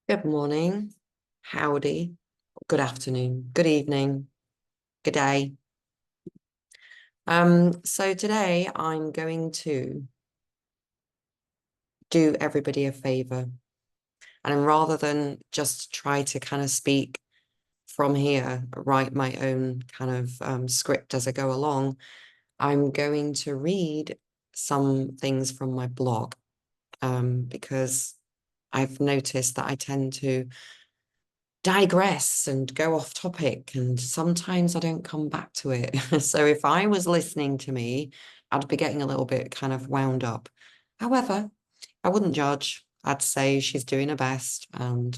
Good morning, howdy, good afternoon, good evening, good day. So today I'm going to do everybody a favor. And rather than just try to kind of speak from here, write my own kind of script as I go along, I'm going to read some things from my blog because I've noticed that I tend to digress and go off topic, and sometimes I don't come back to it. So if I was listening to me, I'd be getting a little bit kind of wound up. However, I wouldn't judge. I'd say she's doing her best, and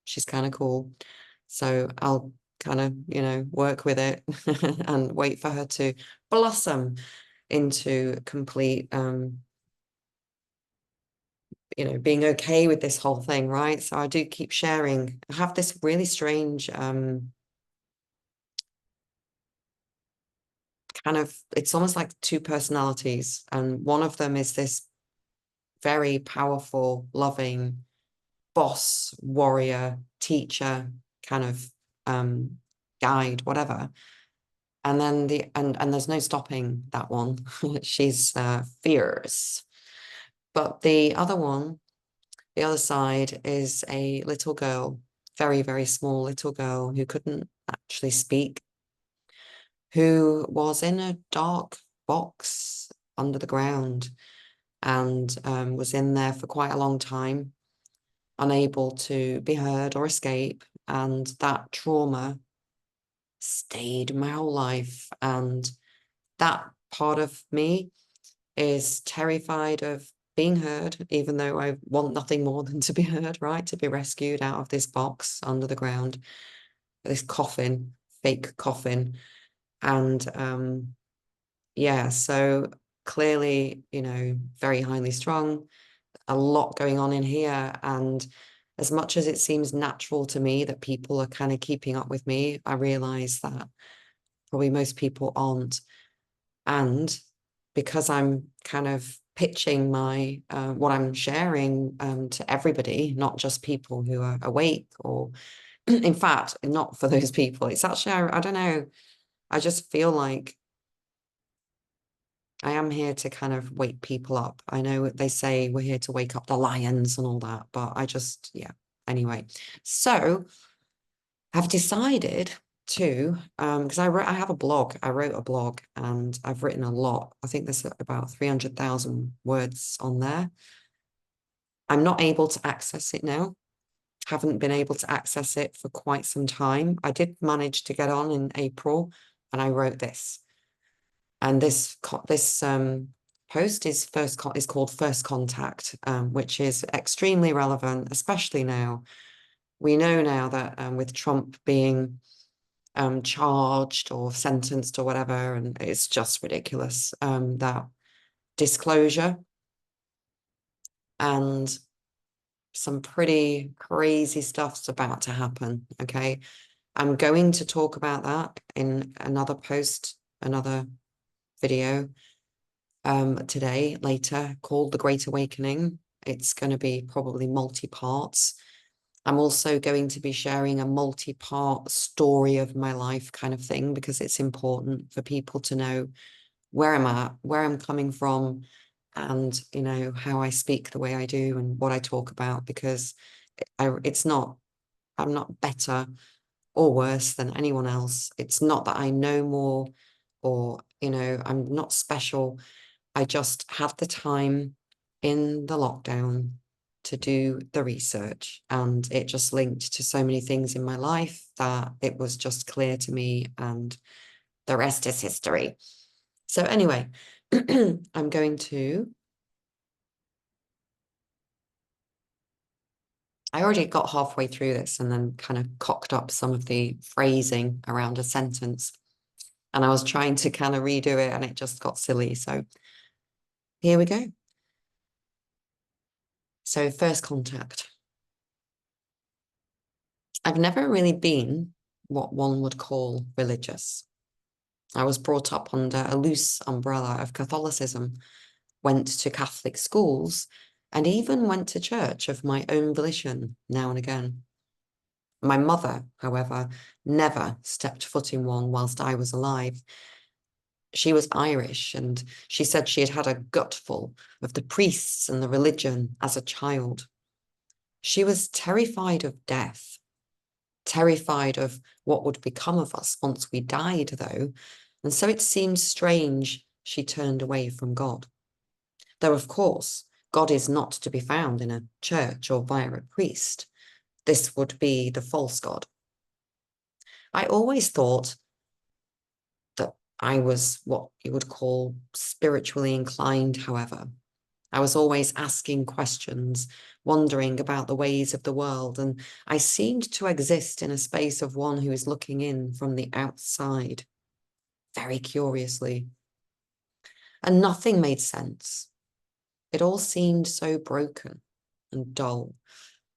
she's kind of cool. So I'll kind of, work with it and wait for her to blossom into complete being okay with this whole thing, right? So I do keep sharing. I have this really strange kind of, it's almost like two personalities. And one of them is this very powerful, loving boss, warrior, teacher, kind of guide, whatever. And then and there's no stopping that one. She's fierce. But the other one, the other side is a little girl, very, very small little girl who couldn't actually speak, who was in a dark box under the ground and was in there for quite a long time, unable to be heard or escape. And that trauma stayed my whole life. And that part of me is terrified of being heard, even though I want nothing more than to be heard, right? To be rescued out of this box under the ground, this coffin, fake coffin. And yeah, so clearly, very highly strung, a lot going on in here. And as much as it seems natural to me that people are kind of keeping up with me, I realize that probably most people aren't. And because I'm kind of pitching my what I'm sharing to everybody, not just people who are awake, or in fact, not for those people. It's actually, I don't know, I just feel like I am here to kind of wake people up. I know they say we're here to wake up the lions and all that, but I just, yeah. Anyway, so I've decided to, because I have a blog. I wrote a blog and I've written a lot. I think there's about 300,000 words on there. I'm not able to access it now. Haven't been able to access it for quite some time. I did manage to get on in April and I wrote this. And this post is called First Contact, which is extremely relevant, especially now. We know now that with Trump being charged or sentenced or whatever, and it's just ridiculous, that disclosure and some pretty crazy stuff's about to happen. Okay, I'm going to talk about that in another post, another video today, later, called The Great Awakening. It's going to be probably multi-parts. I'm also going to be sharing a multi-part story of my life kind of thing, because it's important for people to know where I'm at, where I'm coming from, and, how I speak the way I do and what I talk about, because I'm not better or worse than anyone else. It's not that I know more or, I'm not special. I just had the time in the lockdown to do the research, and it just linked to so many things in my life that it was just clear to me, and the rest is history. So anyway, I'm going to, I already got halfway through this and then kind of cocked up some of the phrasing around a sentence, and I was trying to kind of redo it and it just got silly. So here we go. So first contact. I've never really been what one would call religious. I was brought up under a loose umbrella of Catholicism, went to Catholic schools, and even went to church of my own volition now and again. My mother, however, never stepped foot in one whilst I was alive. She was Irish, and she said she had had a gutful of the priests and the religion as a child. She was terrified of death, terrified of what would become of us once we died, though, and so it seems strange she turned away from God. Though, of course, God is not to be found in a church or via a priest. This would be the false God. I always thought that I was what you would call spiritually inclined, however. I was always asking questions, wondering about the ways of the world, and I seemed to exist in a space of one who is looking in from the outside, very curiously. And nothing made sense. It all seemed so broken and dull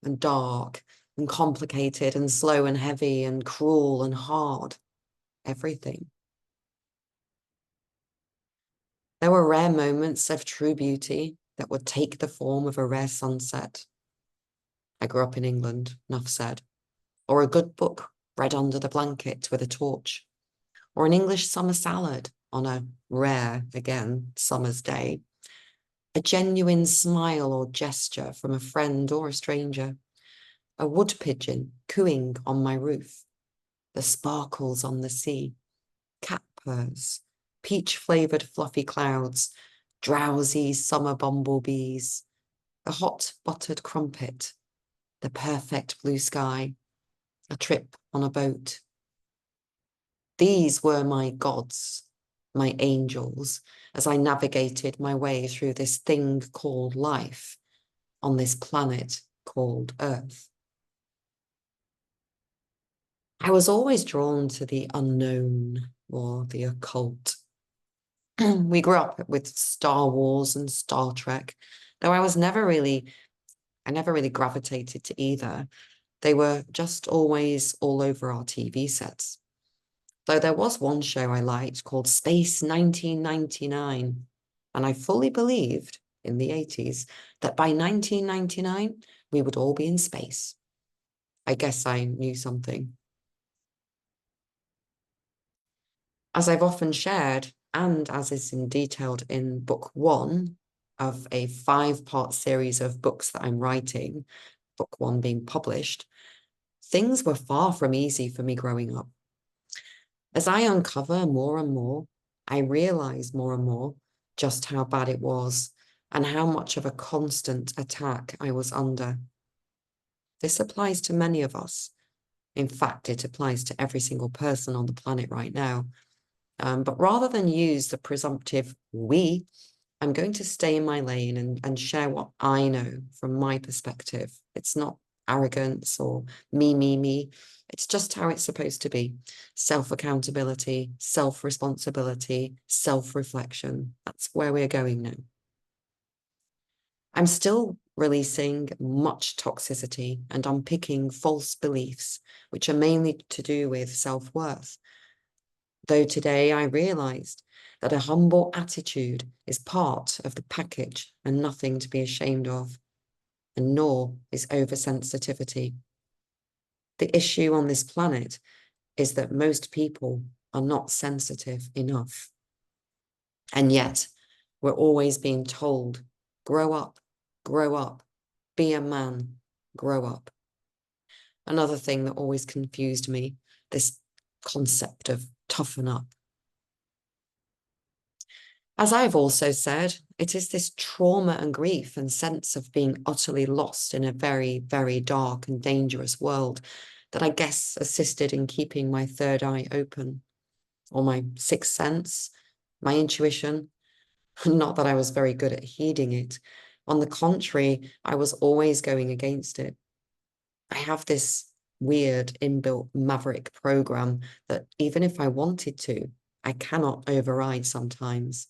and dark and complicated and slow and heavy and cruel and hard. Everything. There were rare moments of true beauty that would take the form of a rare sunset. I grew up in England, enough said. Or a good book read under the blanket with a torch. Or an English summer salad on a rare, again, summer's day. A genuine smile or gesture from a friend or a stranger. A wood pigeon cooing on my roof. The sparkles on the sea. Cat purrs. Peach-flavoured fluffy clouds. Drowsy summer bumblebees. A hot buttered crumpet. The perfect blue sky. A trip on a boat. These were my gods, my angels, as I navigated my way through this thing called life on this planet called Earth. I was always drawn to the unknown or the occult. We grew up with Star Wars and Star Trek, though I never really gravitated to either. They were just always all over our TV sets. Though there was one show I liked called Space 1999, and I fully believed in the 80s that by 1999 we would all be in space. I guess I knew something. As I've often shared, and as is detailed in book 1 of a 5-part series of books that I'm writing, book 1 being published, things were far from easy for me growing up. As I uncover more and more, I realize more and more just how bad it was and how much of a constant attack I was under. This applies to many of us. In fact, it applies to every single person on the planet right now. But rather than use the presumptive we, I'm going to stay in my lane and share what I know from my perspective. It's not arrogance or me. It's just how it's supposed to be. Self-accountability, self-responsibility, self-reflection. That's where we're going now. I'm still releasing much toxicity and unpicking false beliefs, which are mainly to do with self-worth. Though today I realized that a humble attitude is part of the package and nothing to be ashamed of, and nor is oversensitivity. The issue on this planet is that most people are not sensitive enough. And yet, we're always being told, grow up, be a man, grow up. Another thing that always confused me, this concept of toughen up. As I've also said, it is this trauma and grief and sense of being utterly lost in a very, very dark and dangerous world that I guess assisted in keeping my third eye open, or my sixth sense, my intuition. Not that I was very good at heeding it. On the contrary, I was always going against it. I have this weird inbuilt maverick program that even if I wanted to, I cannot override sometimes.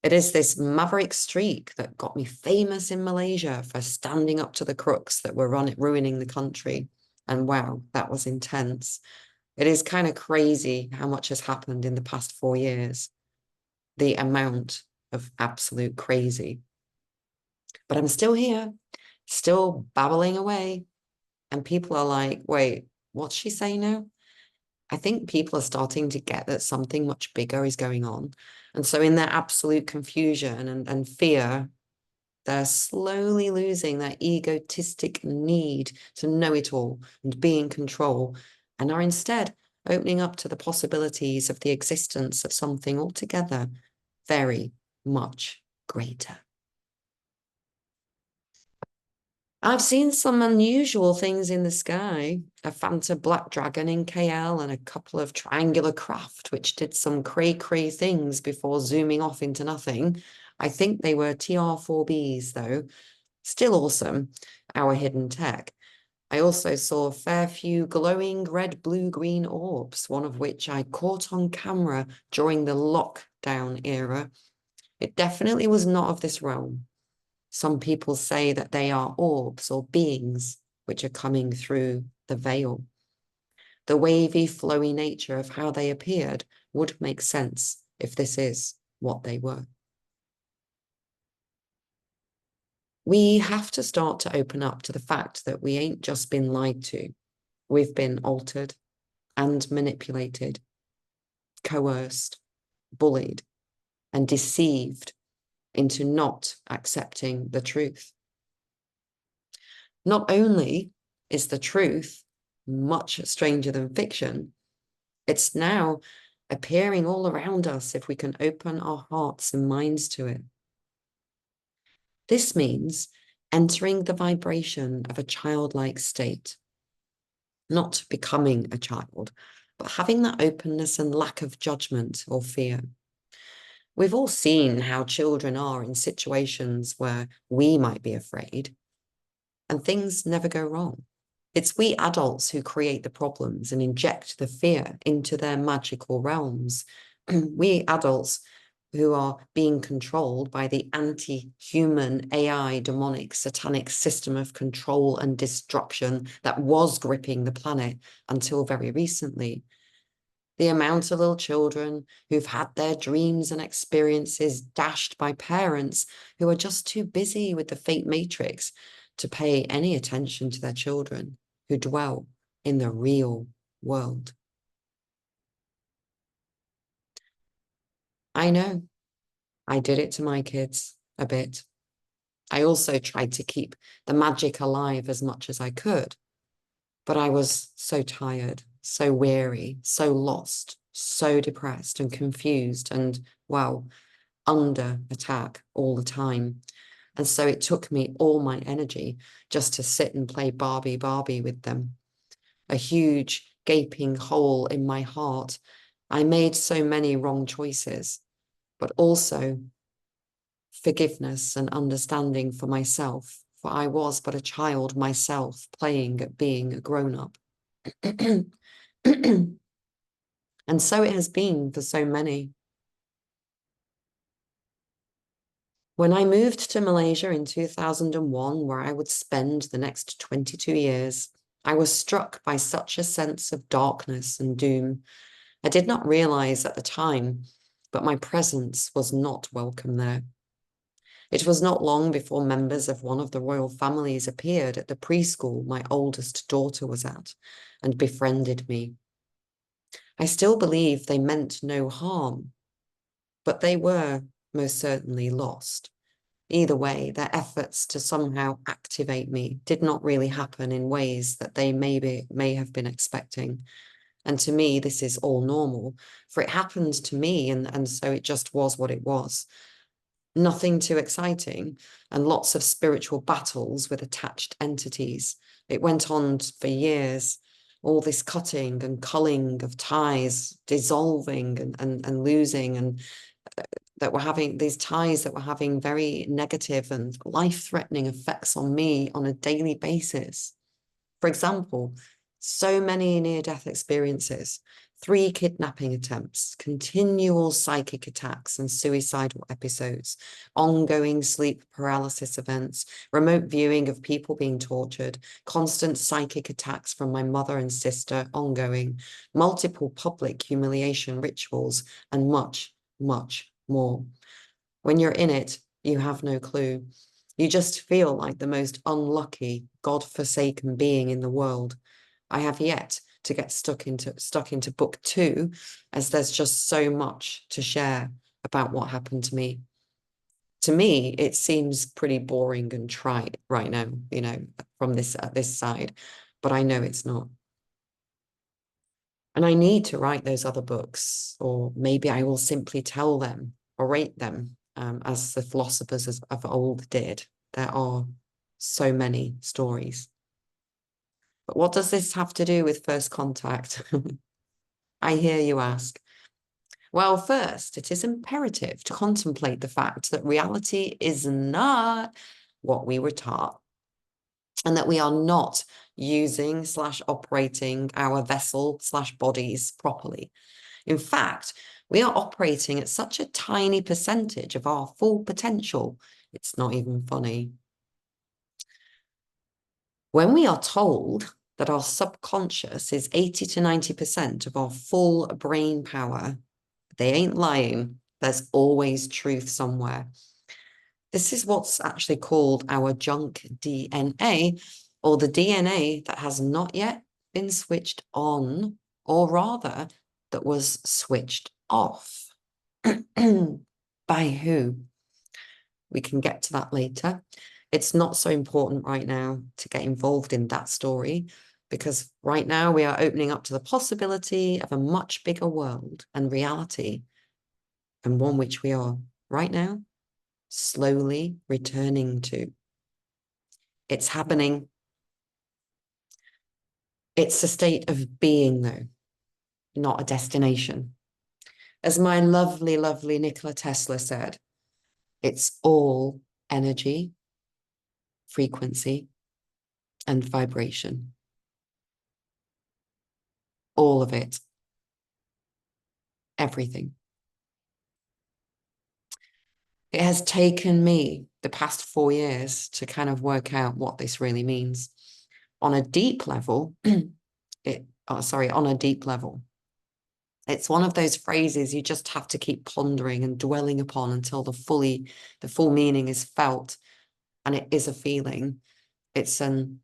It is this maverick streak that got me famous in Malaysia for standing up to the crooks that were ruining the country. And wow, that was intense. It is kind of crazy how much has happened in the past 4 years. The amount of absolute crazy. But I'm still here, still babbling away. And people are like, wait, what's she saying now? I think people are starting to get that something much bigger is going on. And so in their absolute confusion and fear, they're slowly losing their egotistic need to know it all and be in control, and are instead opening up to the possibilities of the existence of something altogether very much greater. I've seen some unusual things in the sky, a Fanta black dragon in KL and a couple of triangular craft which did some cray-cray things before zooming off into nothing. I think they were TR4Bs though. Still awesome, our hidden tech. I also saw a fair few glowing red, blue, green orbs, one of which I caught on camera during the lockdown era. It definitely was not of this realm. Some people say that they are orbs or beings which are coming through the veil. The wavy, flowy nature of how they appeared would make sense if this is what they were. We have to start to open up to the fact that we ain't just been lied to. We've been altered and manipulated, coerced, bullied, and deceived into not accepting the truth. Not only is the truth much stranger than fiction, it's now appearing all around us if we can open our hearts and minds to it. This means entering the vibration of a childlike state, not becoming a child, but having that openness and lack of judgment or fear. We've all seen how children are in situations where we might be afraid, and things never go wrong. It's we adults who create the problems and inject the fear into their magical realms. We adults who are being controlled by the anti-human AI demonic satanic system of control and destruction that was gripping the planet until very recently. The amount of little children who've had their dreams and experiences dashed by parents who are just too busy with the fate matrix to pay any attention to their children who dwell in the real world. I know I did it to my kids a bit. I also tried to keep the magic alive as much as I could, but I was so tired, so weary, so lost, so depressed and confused and, well, under attack all the time. And so it took me all my energy just to sit and play Barbie with them. A huge gaping hole in my heart. I made so many wrong choices, but also forgiveness and understanding for myself, for I was but a child myself playing at being a grown-up. And so it has been for so many. When I moved to Malaysia in 2001, where I would spend the next 22 years, I was struck by such a sense of darkness and doom. I did not realize at the time, but my presence was not welcome there. It was not long before members of one of the royal families appeared at the preschool my oldest daughter was at and befriended me. I still believe they meant no harm, but they were most certainly lost. Either way, their efforts to somehow activate me did not really happen in ways that they may have been expecting. And to me, this is all normal, for it happened to me, and so it just was what it was. Nothing too exciting, and lots of spiritual battles with attached entities. It went on for years, all this cutting and culling of ties, dissolving and losing, and that were having these ties that were having very negative and life-threatening effects on me on a daily basis. For example, so many near-death experiences, 3 kidnapping attempts, continual psychic attacks and suicidal episodes, ongoing sleep paralysis events, remote viewing of people being tortured, constant psychic attacks from my mother and sister ongoing, multiple public humiliation rituals, and much, much more. When you're in it, you have no clue. You just feel like the most unlucky, God-forsaken being in the world. I have yet to get stuck into book 2, as there's just so much to share about what happened to me. To me, it seems pretty boring and trite right now, you know, from this side, but I know it's not. And I need to write those other books, or maybe I will simply tell them or rate them, as the philosophers of old did. There are so many stories. But what does this have to do with first contact? I hear you ask. Well, first, it is imperative to contemplate the fact that reality is not what we were taught, and that we are not using / operating our vessel / bodies properly. In fact, we are operating at such a tiny percentage of our full potential, it's not even funny. When we are told that our subconscious is 80 to 90% of our full brain power, they ain't lying. There's always truth somewhere. This is what's actually called our junk DNA, or the DNA that has not yet been switched on, or rather, that was switched off. By who? We can get to that later. It's not so important right now to get involved in that story, because right now we are opening up to the possibility of a much bigger world and reality, and one which we are right now slowly returning to. It's happening. It's a state of being, though, not a destination. As my lovely, lovely Nikola Tesla said, it's all energy, frequency, and vibration. All of it. Everything. It has taken me the past 4 years to kind of work out what this really means. On a deep level, on a deep level, it's one of those phrases you just have to keep pondering and dwelling upon until the full meaning is felt, and it is a feeling. It's an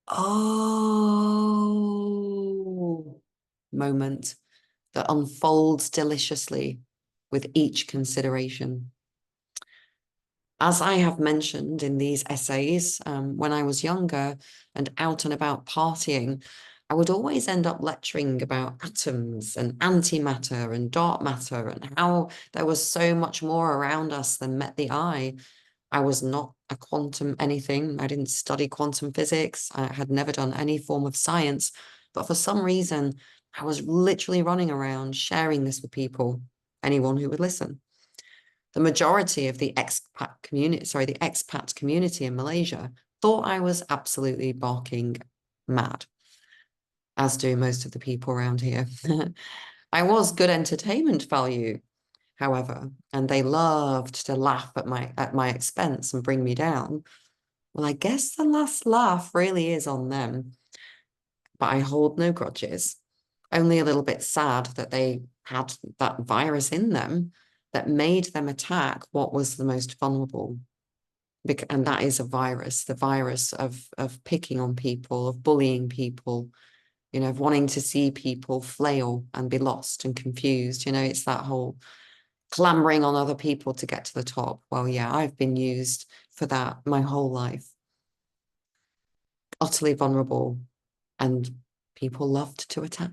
oh moment that unfolds deliciously with each consideration. As I have mentioned in these essays, when I was younger and out and about partying, I would always end up lecturing about atoms and antimatter and dark matter, and how there was so much more around us than met the eye. I was not a quantum anything. I didn't study quantum physics. I had never done any form of science, but for some reason, I was literally running around sharing this with people, anyone who would listen. The majority of the expat community in Malaysia thought I was absolutely barking mad, as do most of the people around here. I was good entertainment value, however, and they loved to laugh at my expense and bring me down. Well, I guess the last laugh really is on them, but I hold no grudges. Only a little bit sad that they had that virus in them that made them attack what was the most vulnerable. And that is a virus, the virus of picking on people, of bullying people, you know, of wanting to see people flail and be lost and confused. You know, it's that whole clambering on other people to get to the top. Well, yeah, I've been used for that my whole life. Utterly vulnerable, and people loved to attack.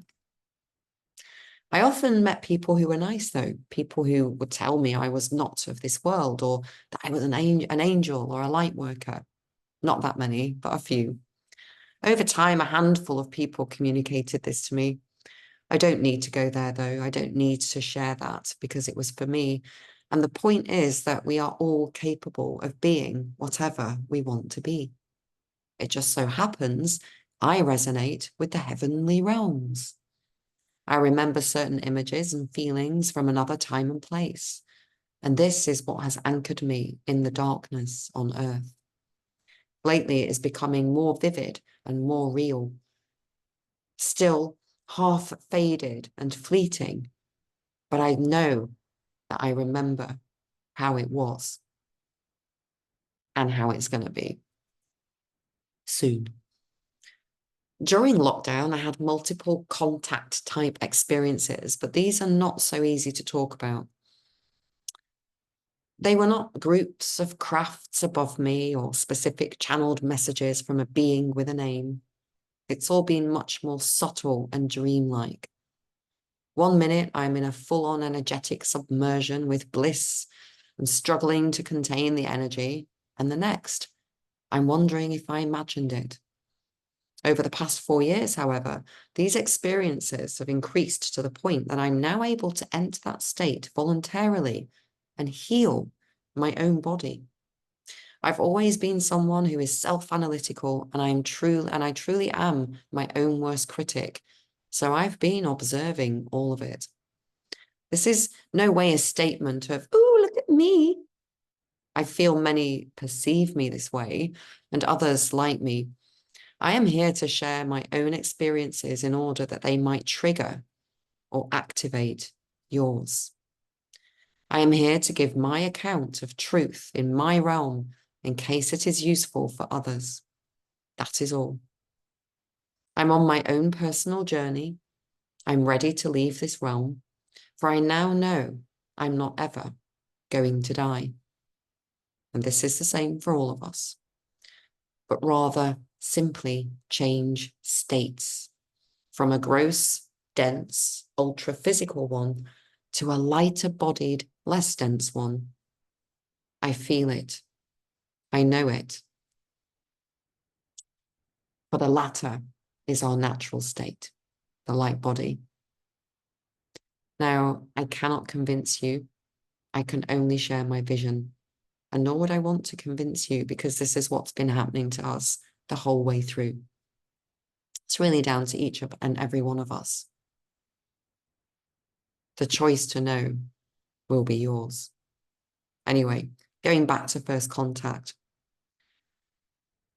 I often met people who were nice, though, people who would tell me I was not of this world, or that I was an angel or a light worker. Not that many, but a few. Over time, a handful of people communicated this to me. I don't need to go there, though. I don't need to share that, because it was for me. And the point is that we are all capable of being whatever we want to be. It just so happens I resonate with the heavenly realms. I remember certain images and feelings from another time and place, and this is what has anchored me in the darkness on earth. Lately, it is becoming more vivid and more real. Still half faded and fleeting, but I know that I remember how it was. and how it's going to be soon. During lockdown, I had multiple contact type experiences, but these are not so easy to talk about. They were not groups of crafts above me or specific channeled messages from a being with a name. It's all been much more subtle and dreamlike. One minute, I'm in a full-on energetic submersion with bliss and struggling to contain the energy, and the next, I'm wondering if I imagined it. Over the past 4 years, however, these experiences have increased to the point that I'm now able to enter that state voluntarily and heal my own body. I've always been someone who is self-analytical, and I truly am my own worst critic. So I've been observing all of it. This is no way a statement of, "Oh, look at me." I feel many perceive me this way, and others like me. I am here to share my own experiences in order that they might trigger or activate yours. I am here to give my account of truth in my realm in case it is useful for others. That is all. I'm on my own personal journey. I'm ready to leave this realm, for I now know I'm not ever going to die. And this is the same for all of us, but rather simply change states from a gross, dense, ultra-physical one to a lighter-bodied, less dense one. I feel it. I know it. For the latter is our natural state, the light body. Now, I cannot convince you. I can only share my vision. And nor would I want to convince you, because this is what's been happening to us the whole way through. It's really down to each and every one of us. The choice to know will be yours. Anyway, going back to first contact.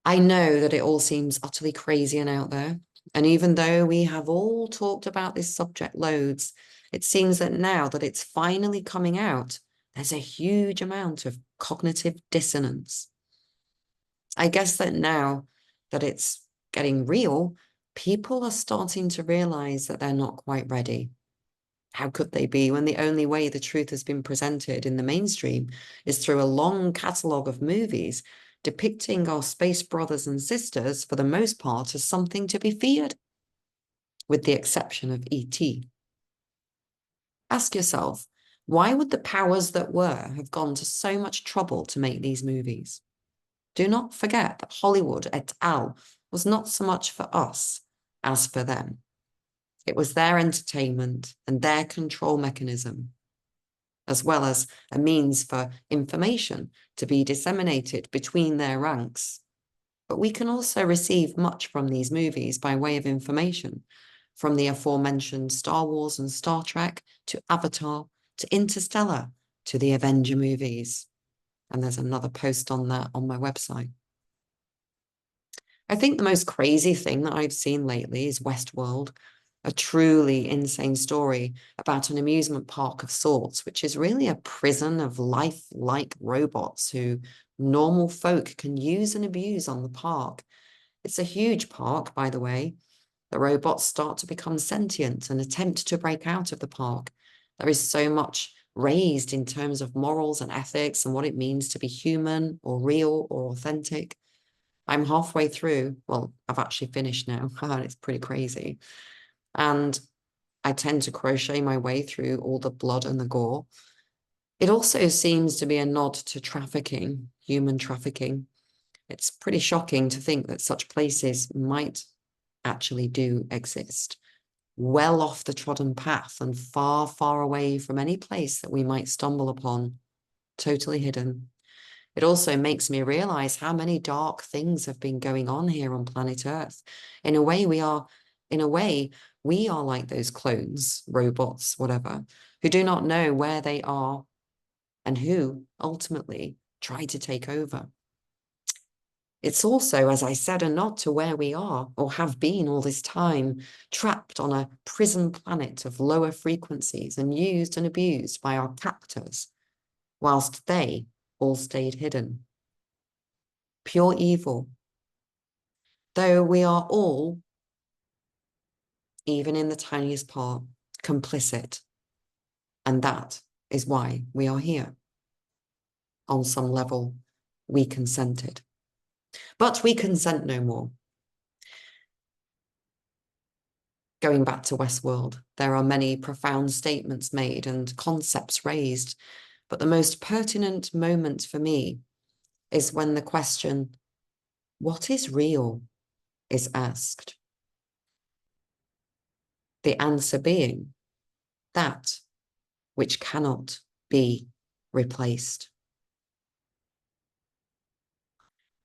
I know that it all seems utterly crazy and out there. And even though we have all talked about this subject loads, it seems that now that it's finally coming out, there's a huge amount of cognitive dissonance. I guess that now that it's getting real, people are starting to realize that they're not quite ready. How could they be when the only way the truth has been presented in the mainstream is through a long catalogue of movies depicting our space brothers and sisters, for the most part, as something to be feared, with the exception of E.T. Ask yourself, why would the powers that were have gone to so much trouble to make these movies? Do not forget that Hollywood et al. Was not so much for us as for them. It was their entertainment and their control mechanism, as well as a means for information to be disseminated between their ranks. But we can also receive much from these movies by way of information, from the aforementioned Star Wars and Star Trek, to Avatar, to Interstellar, to the Avenger movies. And there's another post on that on my website. I think the most crazy thing that I've seen lately is Westworld, a truly insane story about an amusement park of sorts, which is really a prison of life-like robots who normal folk can use and abuse on the park. It's a huge park, by the way. The robots start to become sentient and attempt to break out of the park. There is so much raised in terms of morals and ethics and what it means to be human or real or authentic. I'm halfway through. Well, I've actually finished now. It's pretty crazy. And I tend to crochet my way through all the blood and the gore. It also seems to be a nod to trafficking, human trafficking. It's pretty shocking to think that such places might actually do exist, well off the trodden path and far, far away from any place that we might stumble upon, totally hidden. It also makes me realize how many dark things have been going on here on planet Earth. In a way, we are like those clones, robots, whatever, who do not know where they are and who ultimately try to take over. It's also, as I said, a nod to where we are or have been all this time, trapped on a prison planet of lower frequencies and used and abused by our captors, whilst they all stayed hidden. pure evil. Though we are all, even in the tiniest part, complicit. And that is why we are here. On some level, we consented. But we consent no more. Going back to Westworld, there are many profound statements made and concepts raised, but the most pertinent moment for me is when the question, what is real, is asked. The answer being that which cannot be replaced.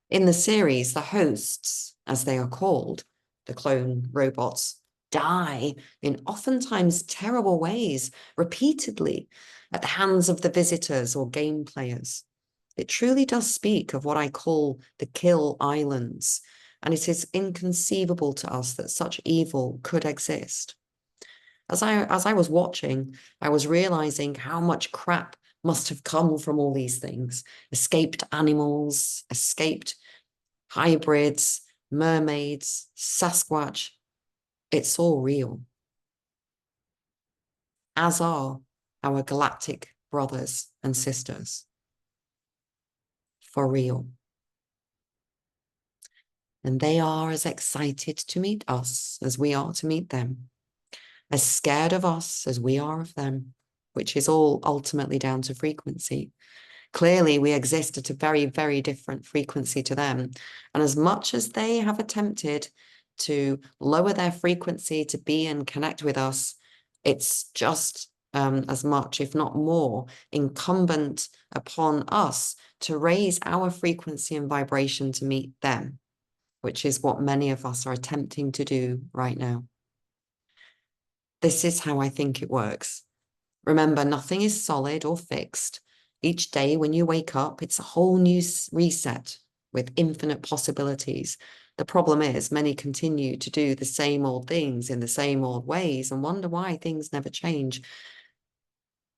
In the series, the hosts, as they are called, the clone robots, die in oftentimes terrible ways, repeatedly, at the hands of the visitors or game players. It truly does speak of what I call the kill islands, and it is inconceivable to us that such evil could exist. As I was watching, I was realizing how much crap must have come from all these things. Escaped animals, escaped hybrids, mermaids, Sasquatch. It's all real. As are our galactic brothers and sisters. For real. And they are as excited to meet us as we are to meet them. As scared of us as we are of them, which is all ultimately down to frequency. Clearly, we exist at a very, very different frequency to them. And as much as they have attempted to lower their frequency to be and connect with us, it's just as much, if not more, incumbent upon us to raise our frequency and vibration to meet them, which is what many of us are attempting to do right now. This is how I think it works. Remember, nothing is solid or fixed. Each day when you wake up, it's a whole new reset with infinite possibilities. The problem is many continue to do the same old things in the same old ways and wonder why things never change.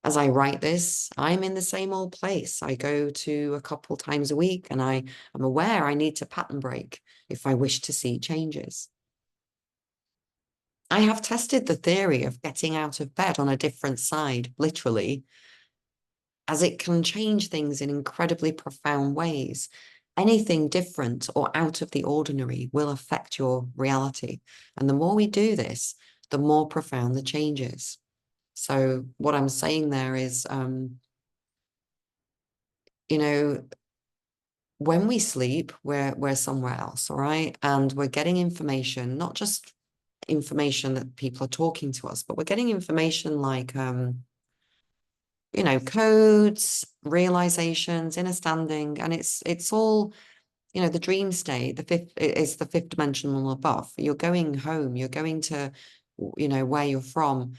As I write this, I'm in the same old place. I go to a couple times a week and I'm aware I need to pattern break if I wish to see changes. I have tested the theory of getting out of bed on a different side, literally, as it can change things in incredibly profound ways. Anything different or out of the ordinary will affect your reality. And the more we do this, the more profound the change is. So what I'm saying there is, you know, when we sleep, we're somewhere else, all right? And we're getting information, not just information that people are talking to us, but we're getting information like, you know, codes, realizations, understanding, and it's all, you know, the dream state, the fifth is the fifth dimensional above. You're going home, you're going to, you know, where you're from.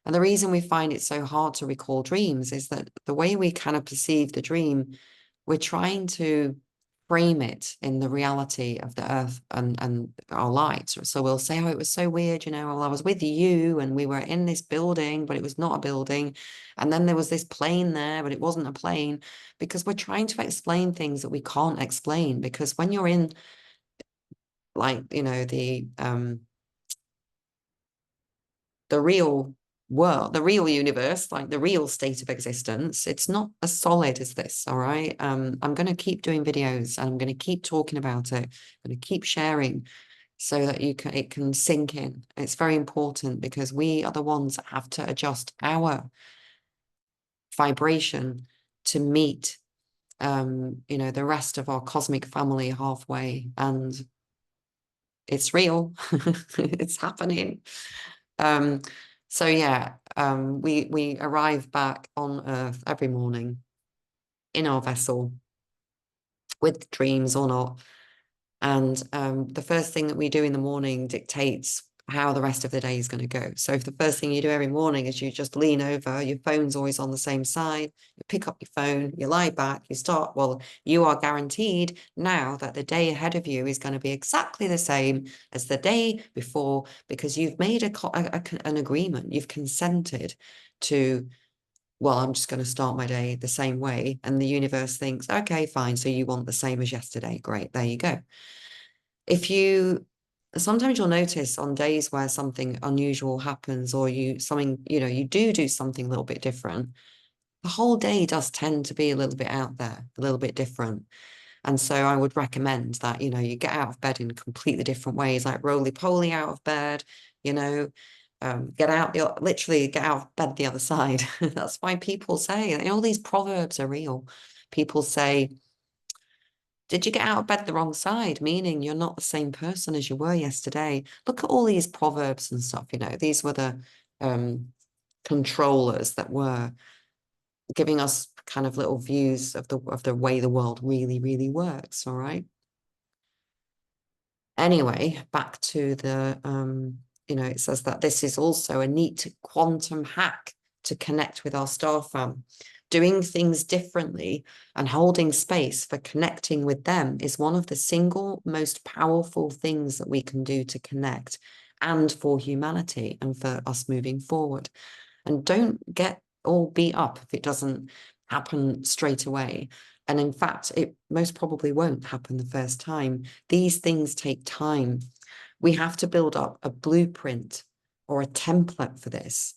And the reason we find it so hard to recall dreams is that the way we kind of perceive the dream, we're trying to frame it in the reality of the earth and our lives. So we'll say, oh, it was so weird, you know, well, I was with you and we were in this building, but it was not a building. And then there was this plane there, but it wasn't a plane, because we're trying to explain things that we can't explain. Because when you're in, like, you know, the real world, the real universe, like the real state of existence, it's not as solid as this, all right? I'm going to keep doing videos and I'm going to keep talking about it. I'm going to keep sharing so that it can sink in. It's very important because we are the ones that have to adjust our vibration to meet, you know, the rest of our cosmic family halfway. And it's real. It's happening. So yeah, we arrive back on Earth every morning in our vessel with dreams or not. And the first thing that we do in the morning dictates how the rest of the day is going to go. So if the first thing you do every morning is you just lean over, your phone's always on the same side, you pick up your phone, you lie back, you start, well, you are guaranteed now that the day ahead of you is going to be exactly the same as the day before, because you've made an agreement, you've consented to well, I'm just going to start my day the same way. And the universe thinks, okay, fine. So you want the same as yesterday. Great. There you go. If you, sometimes you'll notice on days where something unusual happens, or you do something a little bit different, the whole day does tend to be a little bit out there, a little bit different. And so I would recommend that, you get out of bed in completely different ways, like roly-poly out of bed, you know, literally get out of bed the other side. That's why people say, all these proverbs are real. People say, did you get out of bed the wrong side? Meaning you're not the same person as you were yesterday. Look at all these proverbs and stuff, these were the controllers that were giving us kind of little views of the way the world really, really works. All right. Anyway, back to the it says that this is also a neat quantum hack to connect with our star fam. Doing things differently and holding space for connecting with them is one of the single most powerful things that we can do to connect, and for humanity and for us moving forward. And don't get all beat up if it doesn't happen straight away. And in fact, it most probably won't happen the first time. These things take time. We have to build up a blueprint or a template for this.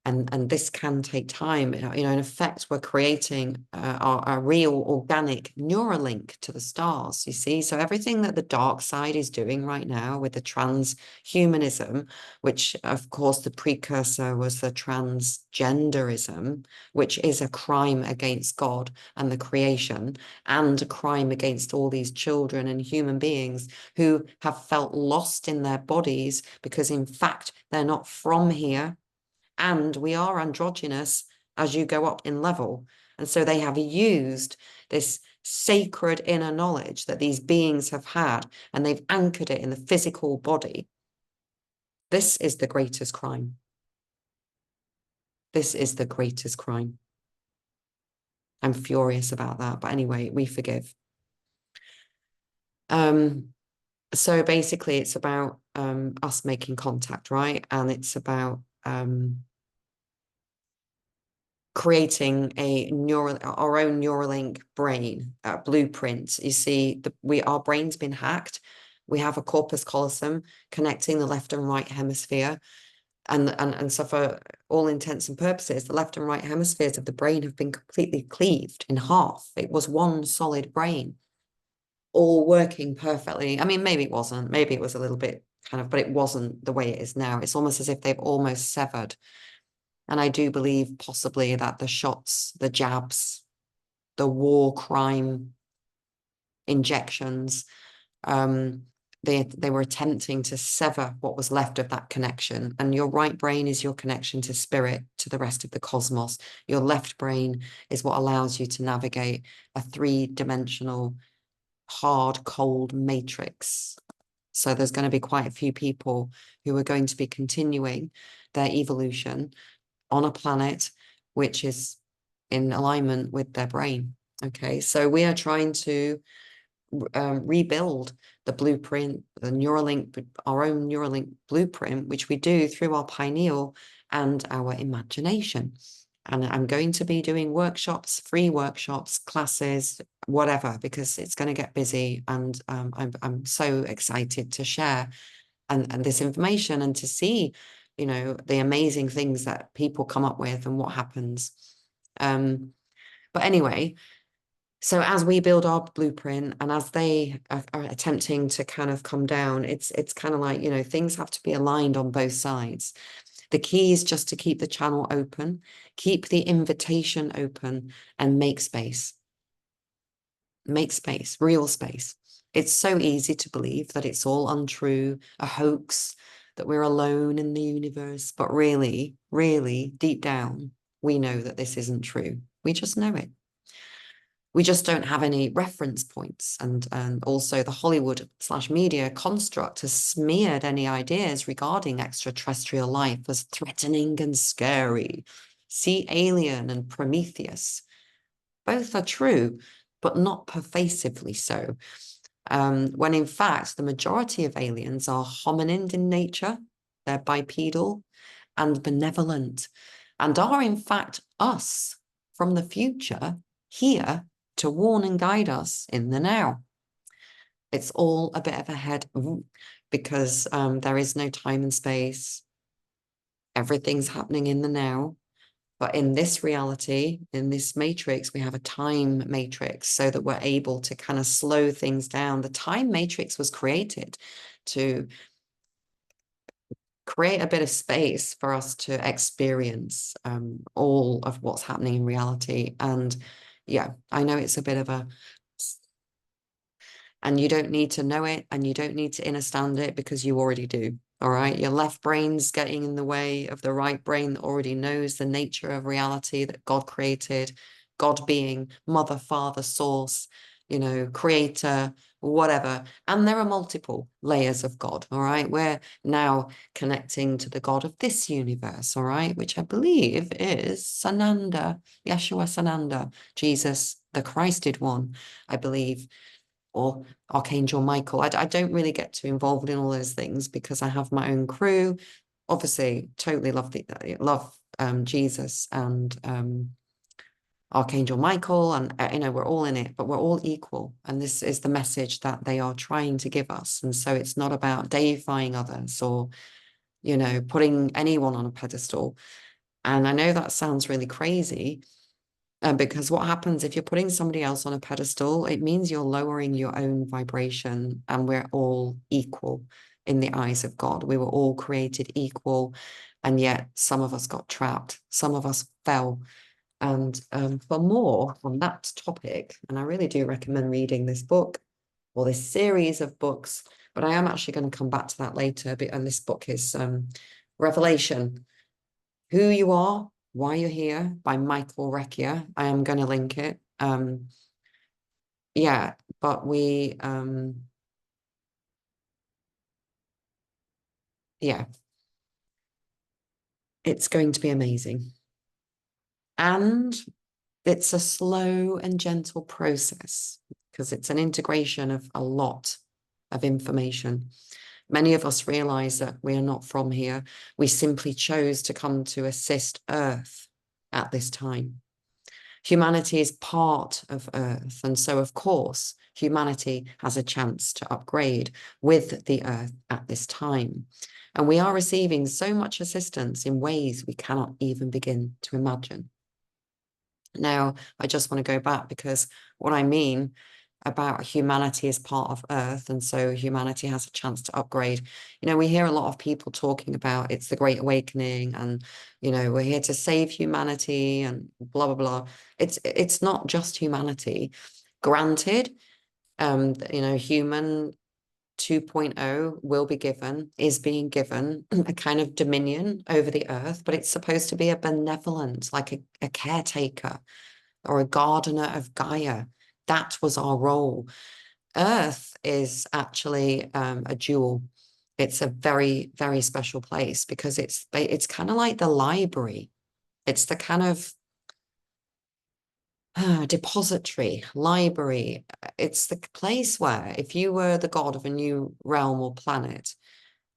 And this can take time. In effect, we're creating our real organic Neuralink to the stars, you see. So everything that the dark side is doing right now with the transhumanism, which of course the precursor was the transgenderism, which is a crime against God and the creation, and a crime against all these children and human beings who have felt lost in their bodies because in fact they're not from here. And we are androgynous as you go up in level. And so they have used this sacred inner knowledge that these beings have had, and they've anchored it in the physical body. This is the greatest crime. This is the greatest crime. I'm furious about that. But anyway, we forgive. So basically it's about us making contact, right? And it's about creating our own Neuralink brain blueprint. You see, our brain's been hacked. We have a corpus callosum connecting the left and right hemisphere. And so for all intents and purposes, the left and right hemispheres of the brain have been completely cleaved in half. It was one solid brain, all working perfectly. I mean, maybe it wasn't. Maybe it was a little bit but it wasn't the way it is now. It's almost as if they've almost severed. And I do believe possibly that the shots, the jabs, the war crime injections, they were attempting to sever what was left of that connection. And your right brain is your connection to spirit, to the rest of the cosmos. Your left brain is what allows you to navigate a three-dimensional, hard, cold matrix. So there's going to be quite a few people who are going to be continuing their evolution on a planet which is in alignment with their brain. Okay, so we are trying to rebuild the blueprint, the Neuralink, our own Neuralink blueprint, which we do through our pineal and our imagination. And I'm going to be doing workshops, free workshops, classes, whatever, because it's going to get busy. And I'm so excited to share and this information and to see, the amazing things that people come up with and what happens. But anyway, so as we build our blueprint and as they are attempting to kind of come down, it's kind of like, things have to be aligned on both sides. The key is just to keep the channel open, keep the invitation open, and make space. Make space, real space. It's so easy to believe that it's all untrue, a hoax, that we're alone in the universe. But really, really, deep down, we know that this isn't true. We just know it. We just don't have any reference points. And also the Hollywood/media construct has smeared any ideas regarding extraterrestrial life as threatening and scary. See Alien and Prometheus. Both are true, but not pervasively so. When in fact, the majority of aliens are hominid in nature, they're bipedal and benevolent, and are in fact us. from the future here to warn and guide us in the now. It's all a bit of a head because there is no time and space. Everything's happening in the now. But in this reality, in this matrix, we have a time matrix so that we're able to kind of slow things down. The time matrix was created to create a bit of space for us to experience all of what's happening in reality. And yeah, I know it's a bit of a, and you don't need to know it and you don't need to understand it because you already do. All right. Your left brain's getting in the way of the right brain that already knows the nature of reality that God created, God being mother, father, source, you know, creator, whatever. And there are multiple layers of God. All right. We're now connecting to the God of this universe. All right. Which I believe is Sananda, Yeshua Sananda, Jesus, the Christed one, I believe, or Archangel Michael. I don't really get too involved in all those things because I have my own crew. Obviously, totally love Jesus and Archangel Michael, and you know, we're all in it, but we're all equal. And this is the message that they are trying to give us. And so it's not about deifying others or, you know, putting anyone on a pedestal. And I know that sounds really crazy, because what happens if you're putting somebody else on a pedestal, it means you're lowering your own vibration, and we're all equal in the eyes of God. We were all created equal, and yet some of us got trapped, some of us fell. And for more on that topic, and I really do recommend reading this book or this series of books, but I am actually going to come back to that later. And this book is Revelation, Who You Are, Why You're Here by Michael Reccia. I am going to link it. Yeah, but yeah, it's going to be amazing. And it's a slow and gentle process because it's an integration of a lot of information. Many of us realize that we are not from here. We simply chose to come to assist Earth at this time. Humanity is part of Earth. And so, of course, humanity has a chance to upgrade with the Earth at this time. And we are receiving so much assistance in ways we cannot even begin to imagine. Now, I just want to go back because what I mean about humanity as part of Earth, and so humanity has a chance to upgrade. You know, we hear a lot of people talking about it's the Great Awakening, and you know, we're here to save humanity, and blah blah blah. It's not just humanity. Granted, you know, human 2.0 will be given, is being given a kind of dominion over the earth, but it's supposed to be a benevolent, like a caretaker or a gardener of Gaia. That was our role. Earth is actually a jewel. It's a very, very special place because it's kind of like the library. It's the kind of depository, library. It's the place where if you were the god of a new realm or planet,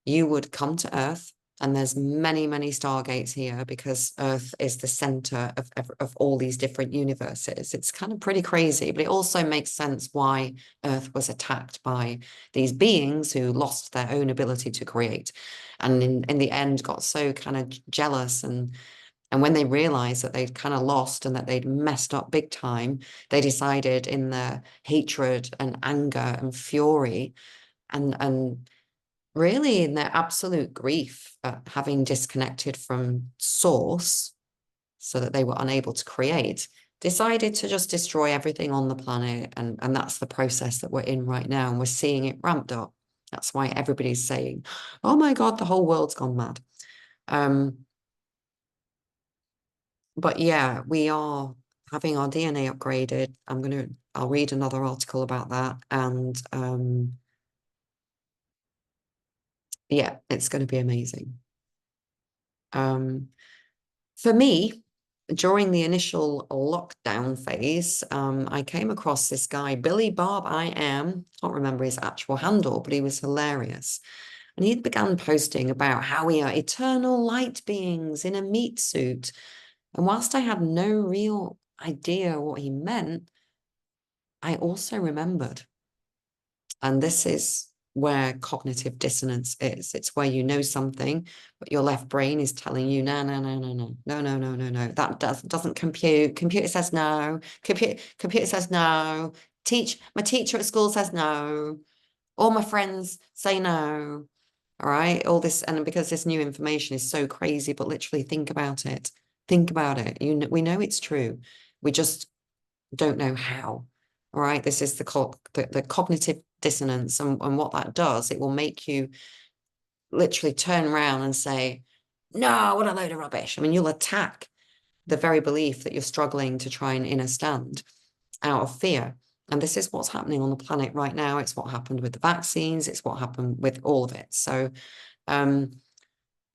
you would come to Earth. And there's many, many stargates here because Earth is the center of all these different universes. It's kind of pretty crazy, but it also makes sense why Earth was attacked by these beings who lost their own ability to create. And in the end, got so kind of jealous. And when they realized that they'd kind of lost and that they'd messed up big time, they decided in their hatred and anger and fury and really in their absolute grief at having disconnected from source so that they were unable to create, decided to just destroy everything on the planet. And that's the process that we're in right now. And we're seeing it ramped up. That's why everybody's saying, oh my God, the whole world's gone mad. But yeah, we are having our DNA upgraded. I'll read another article about that. And yeah, it's going to be amazing. For me, during the initial lockdown phase, I came across this guy, Billy Bob I Am, can't remember his actual handle, but he was hilarious. And he began posting about how we are eternal light beings in a meat suit. And whilst I had no real idea what he meant, I also remembered. And this is where cognitive dissonance is. It's where you know something, but your left brain is telling you, no, no, no, no, no, no, no, no, no, no. That doesn't compute. Computer says no. Computer says no. My teacher at school says no. All my friends say no. All right. All this, and because this new information is so crazy, but literally think about it. Think about it. We know it's true. We just don't know how. All right. This is the cognitive dissonance. And what that does, it will make you literally turn around and say, no, what a load of rubbish. I mean, you'll attack the very belief that you're struggling to try and understand out of fear. And this is what's happening on the planet right now. It's what happened with the vaccines. It's what happened with all of it. So, and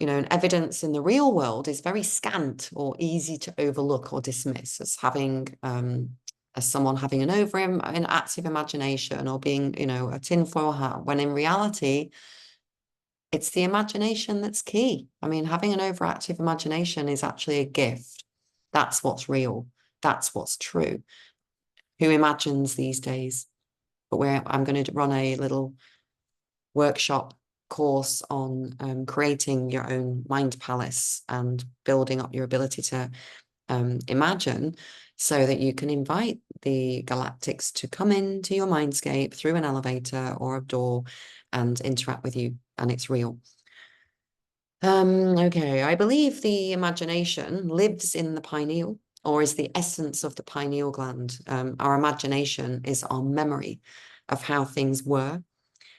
evidence in the real world is very scant or easy to overlook or dismiss as having, as someone having an active imagination or being, a tinfoil hat, when in reality, it's the imagination that's key. I mean, having an overactive imagination is actually a gift. That's what's real. That's what's true. Who imagines these days? But I'm going to run a little workshop course on creating your own mind palace and building up your ability to imagine, so that you can invite the galactics to come into your mindscape through an elevator or a door and interact with you, and it's real. Okay, I believe the imagination lives in the pineal, or is the essence of the pineal gland. Our imagination is our memory of how things were,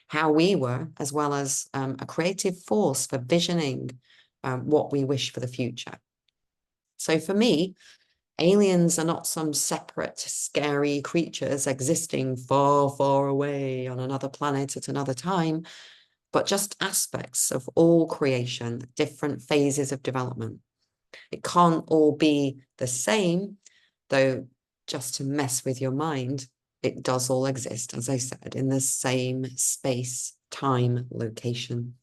how we were, as well as a creative force for visioning what we wish for the future. So for me, aliens are not some separate, scary creatures existing far, far away on another planet at another time, but just aspects of all creation, different phases of development. It can't all be the same, though, just to mess with your mind, it does all exist, as I said, in the same space, time, location.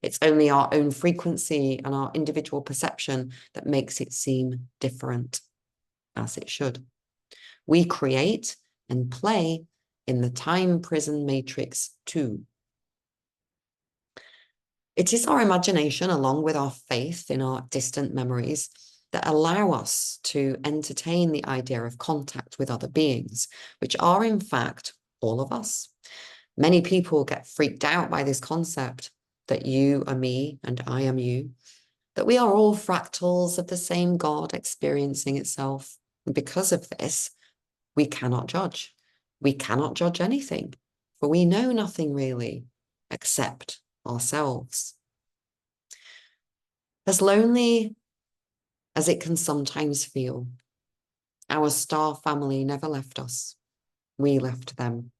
It's only our own frequency and our individual perception that makes it seem different, as it should. We create and play in the time prison matrix too. It is our imagination, along with our faith in our distant memories, that allow us to entertain the idea of contact with other beings, which are in fact all of us. Many people get freaked out by this concept that you are me and I am you, that we are all fractals of the same God experiencing itself. And because of this, we cannot judge. We cannot judge anything, for we know nothing really except ourselves. As lonely as it can sometimes feel, our star family never left us. We left them.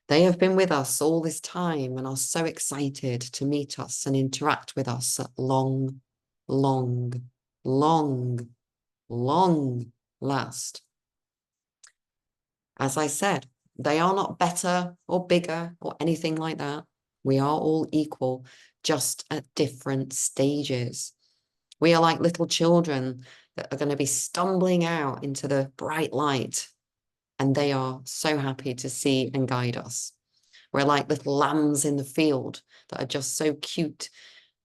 They have been with us all this time and are so excited to meet us and interact with us at long, long, long, long last. As I said, they are not better or bigger or anything like that. We are all equal, just at different stages. We are like little children that are going to be stumbling out into the bright light, and they are so happy to see and guide us. We're like little lambs in the field that are just so cute,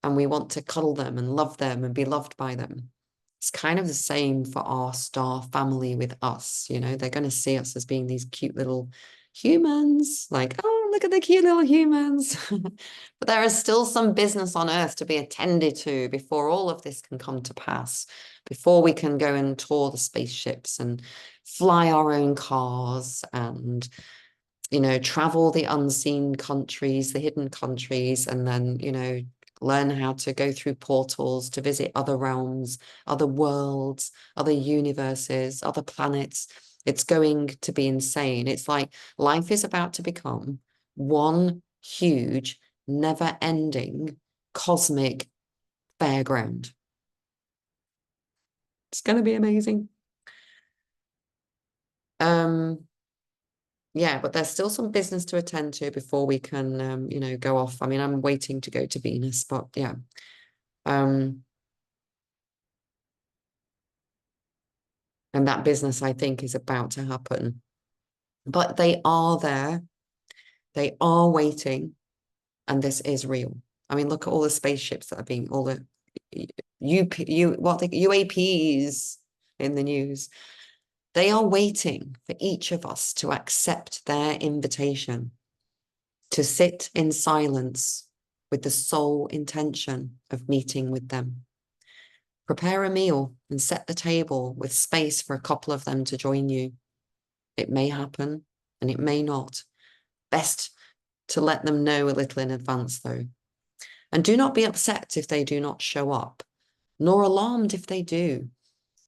and we want to cuddle them and love them and be loved by them. It's kind of the same for our star family with us. They're going to see us as being these cute little humans, like, oh, look at the cute little humans. But there is still some business on Earth to be attended to before all of this can come to pass, before we can go and tour the spaceships and fly our own cars and travel the unseen countries, the hidden countries, and then, learn how to go through portals to visit other realms, other worlds, other universes, other planets. It's going to be insane. It's like life is about to become one huge, never-ending cosmic fairground. It's going to be amazing. Yeah, but there's still some business to attend to before we can, go off. I mean, I'm waiting to go to Venus, but yeah. And that business, I think, is about to happen. But they are there. They are waiting. And this is real. I mean, look at all the spaceships that are being, all the UAPs in the news. They are waiting for each of us to accept their invitation to sit in silence with the sole intention of meeting with them. Prepare a meal and set the table with space for a couple of them to join you. It may happen and it may not. Best to let them know a little in advance, though. And do not be upset if they do not show up, nor alarmed if they do.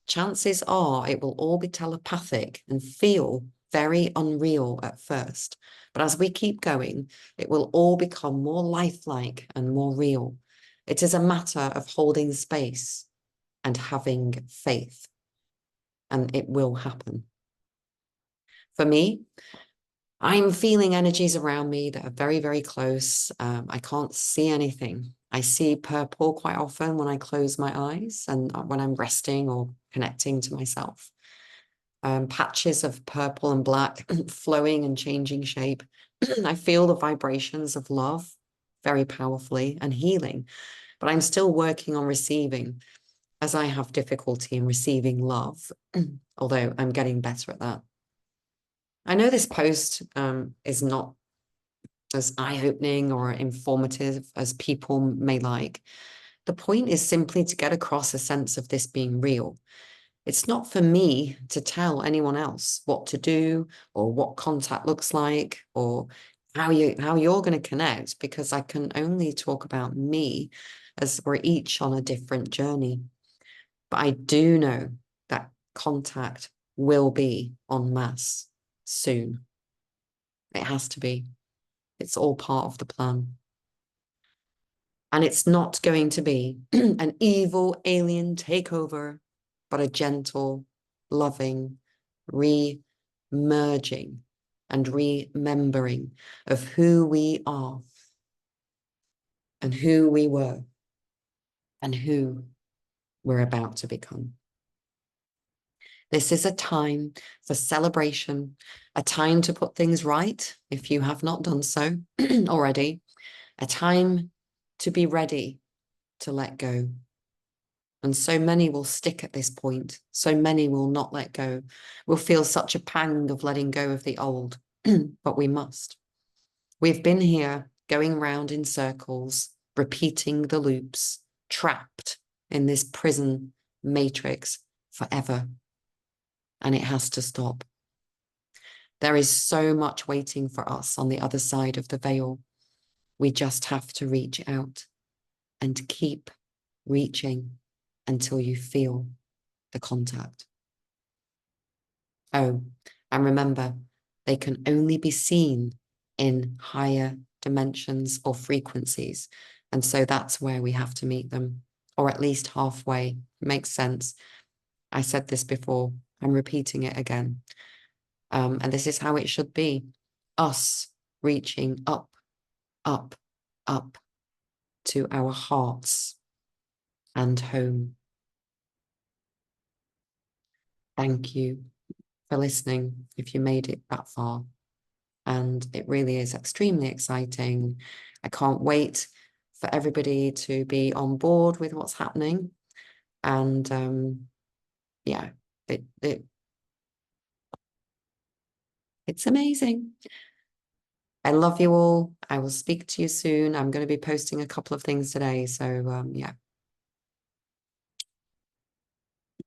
Chances are it will all be telepathic and feel very unreal at first. But as we keep going, it will all become more lifelike and more real. It is a matter of holding space and having faith, and it will happen. For me, I'm feeling energies around me that are very, very close. I can't see anything. I see purple quite often when I close my eyes and when I'm resting or connecting to myself. Patches of purple and black flowing and changing shape. I feel the vibrations of love very powerfully and healing, but I'm still working on receiving, as I have difficulty in receiving love, although I'm getting better at that. I know this post is not as eye-opening or informative as people may like. The point is simply to get across a sense of this being real. It's not for me to tell anyone else what to do or what contact looks like or how you're going to connect, because I can only talk about me, as we're each on a different journey. But I do know that contact will be en masse soon. It has to be. It's all part of the plan. And it's not going to be an evil alien takeover, but a gentle, loving re-merging and remembering of who we are and who we were and who we're about to become. This is a time for celebration, a time to put things right if you have not done so already, a time to be ready to let go. And so many will stick at this point. So many will not let go. We'll feel such a pang of letting go of the old, but we must. We've been here going round in circles, repeating the loops, trapped in this prison matrix forever. And it has to stop. There is so much waiting for us on the other side of the veil. We just have to reach out and keep reaching until you feel the contact. Oh, and remember, they can only be seen in higher dimensions or frequencies. And so that's where we have to meet them, or at least halfway. Makes sense. I said this before. I'm repeating it again. And this is how it should be. Us reaching up, up, up to our hearts and home. Thank you for listening if you made it that far. And it really is extremely exciting. I can't wait for everybody to be on board with what's happening. And yeah, it's amazing. I love you all. I will speak to you soon. I'm going to be posting a couple of things today. So yeah,